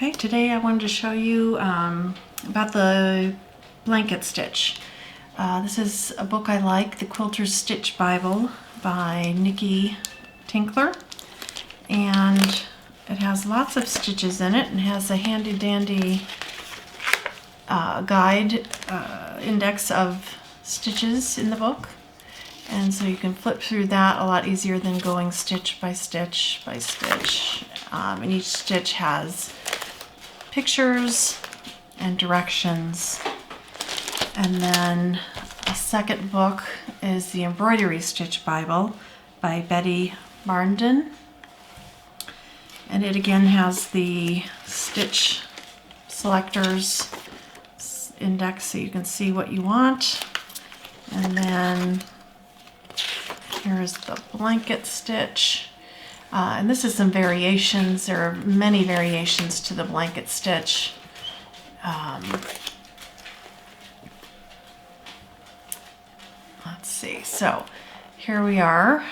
Okay, today I wanted to show you about the blanket stitch. This is a book I like, The Quilter's Stitch Bible by Nikki Tinkler, and it has lots of stitches in it and has a handy dandy guide index of stitches in the book, and so you can flip through that a lot easier than going stitch by stitch by stitch, and each stitch has pictures and directions. And then the second book is the Embroidery Stitch Bible by Betty Barnden, and it again has the stitch selectors index so you can see what you want. And then here's the blanket stitch. And this is some variations. There are many variations to the blanket stitch. Let's see. So here we are.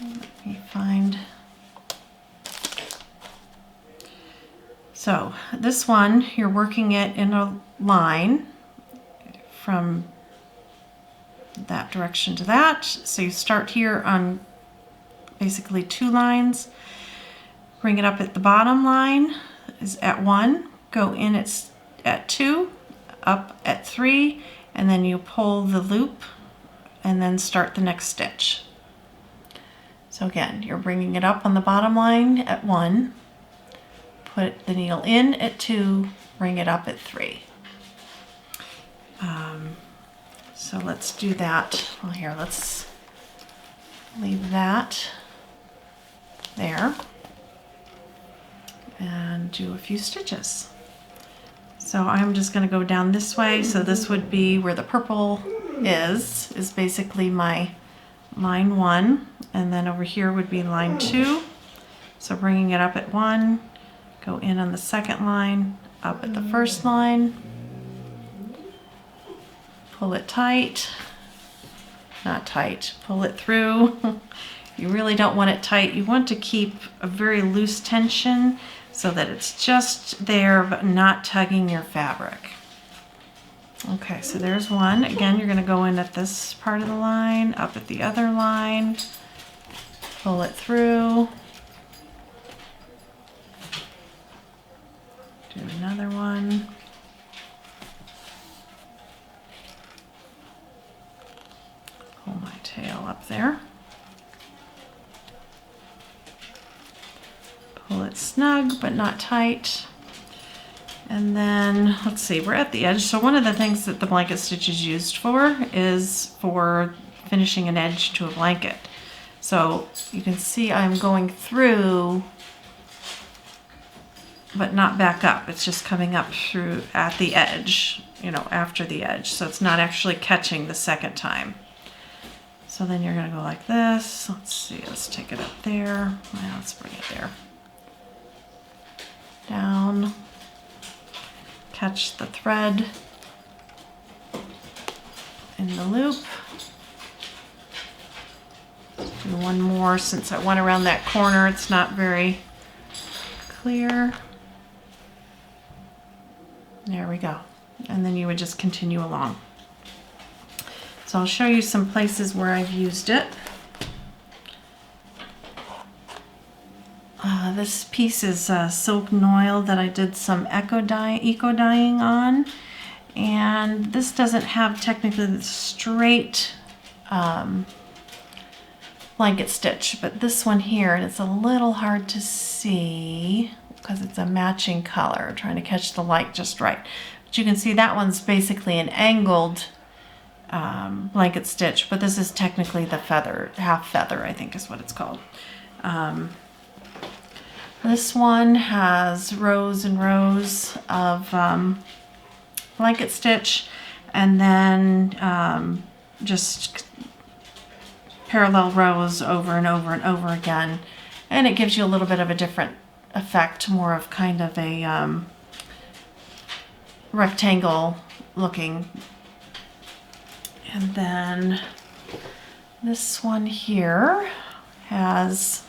Let me find. So this one, you're working it in a line from that direction to that. So you start here on basically 2 lines, bring it up at the bottom line is at 1, go in at 2, up at 3, and then you pull the loop and then start the next stitch. So again, you're bringing it up on the bottom line at 1, put the needle in at 2, bring it up at 3. So let's do that. Well, here, let's leave that there and do a few stitches. So I'm just going to go down this way. So this would be where the purple is basically my line 1, and then over here would be line 2. So bringing it up at 1, go in on the second line, up at the first line, pull it tight, not tight, pull it through. You really don't want it tight. You want to keep a very loose tension so that it's just there but not tugging your fabric. Okay, so there's one. Again, you're going to go in at this part of the line, up at the other line, pull it through, do another one. Pull my tail up there. Pull it snug but not tight. And then let's see, we're at the edge. So one of the things that the blanket stitch is used for is for finishing an edge to a blanket. So you can see I'm going through but not back up. It's just coming up through at the edge, you know, after the edge. So it's not actually catching the second time. So then you're going to go like this. Let's see, let's take it up there. Well, let's bring it there. Down, catch the thread in the loop. Do one more since I went around that corner. It's not very clear. There we go. And then you would just continue along. So I'll show you some places where I've used it. This piece is silk noil that I did some eco dyeing on, and this doesn't have technically the straight blanket stitch, but this one here, and it's a little hard to see because it's a matching color, trying to catch the light just right. But you can see that one's basically an angled blanket stitch, but this is technically the feather, half feather, I think is what it's called. This one has rows and rows of blanket stitch, and then just parallel rows over and over and over again, and it gives you a little bit of a different effect, more of kind of a rectangle looking. And then this one here has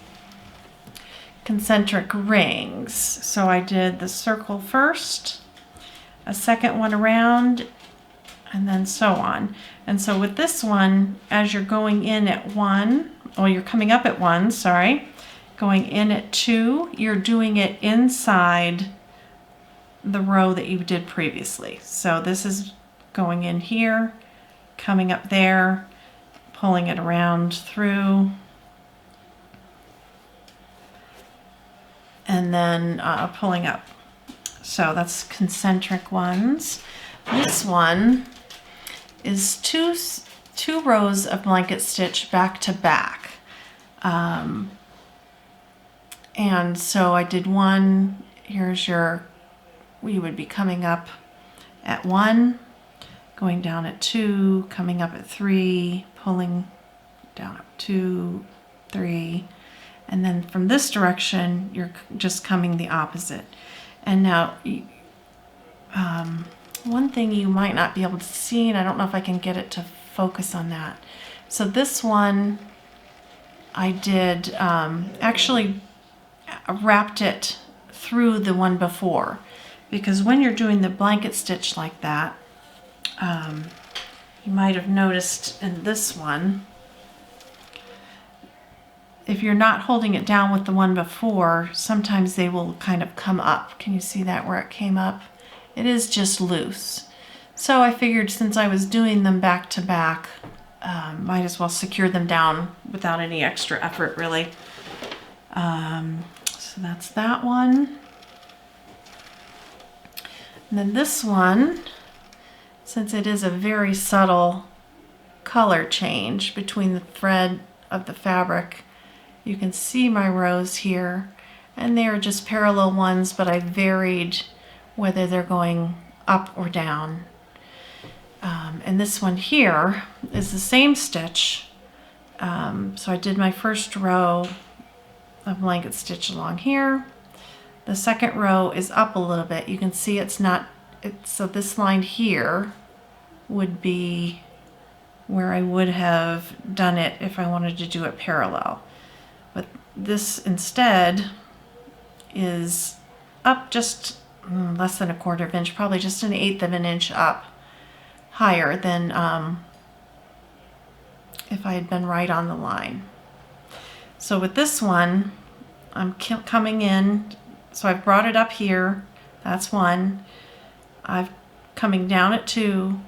concentric rings. So I did the circle first, a second one around, and then so on. And so with this one, as you're going in at one, or you're coming up at one, sorry, going in at two, you're doing it inside the row that you did previously. So this is going in here, coming up there, pulling it around through, and then pulling up. So that's concentric ones. This one is two rows of blanket stitch back to back. And so I did one, here's your, we would be coming up at one, going down at two, coming up at three, pulling down at two, three, and then from this direction, you're just coming the opposite. And now, one thing you might not be able to see, and I don't know if I can get it to focus on that. So this one, I did actually wrapped it through the one before, because when you're doing the blanket stitch like that, you might have noticed in this one, if you're not holding it down with the one before, sometimes they will kind of come up. Can you see that where it came up? It is just loose. So I figured since I was doing them back to back, might as well secure them down without any extra effort, really. So that's that one. And then this one, since it is a very subtle color change between the thread of the fabric, you can see my rows here, and they are just parallel ones, but I varied whether they're going up or down. And this one here is the same stitch. So I did my first row of blanket stitch along here. The second row is up a little bit. You can see so this line here would be where I would have done it if I wanted to do it parallel. But this instead is up just less than 1/4 inch, probably just 1/8 of an inch up higher than if I had been right on the line. So with this one, I'm coming in, so I've brought it up here, that's one. I'm coming down at two,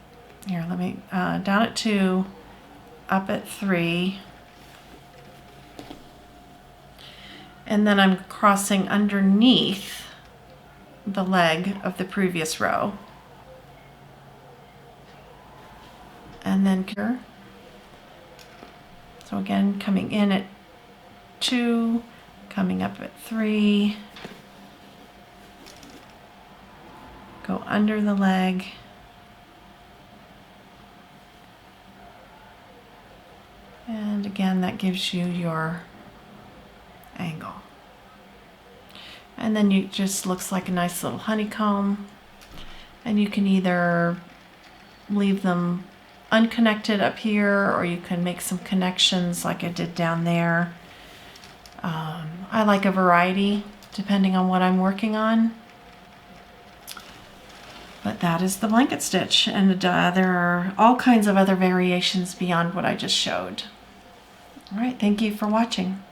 here let me, down at two, up at three, and then I'm crossing underneath the leg of the previous row. And then here. So again, coming in at two, coming up at three, go under the leg, and again that gives you your angle. And then it just looks like a nice little honeycomb, and you can either leave them unconnected up here, or you can make some connections like I did down there. I like a variety depending on what I'm working on. But that is the blanket stitch, and there are all kinds of other variations beyond what I just showed. All right, thank you for watching.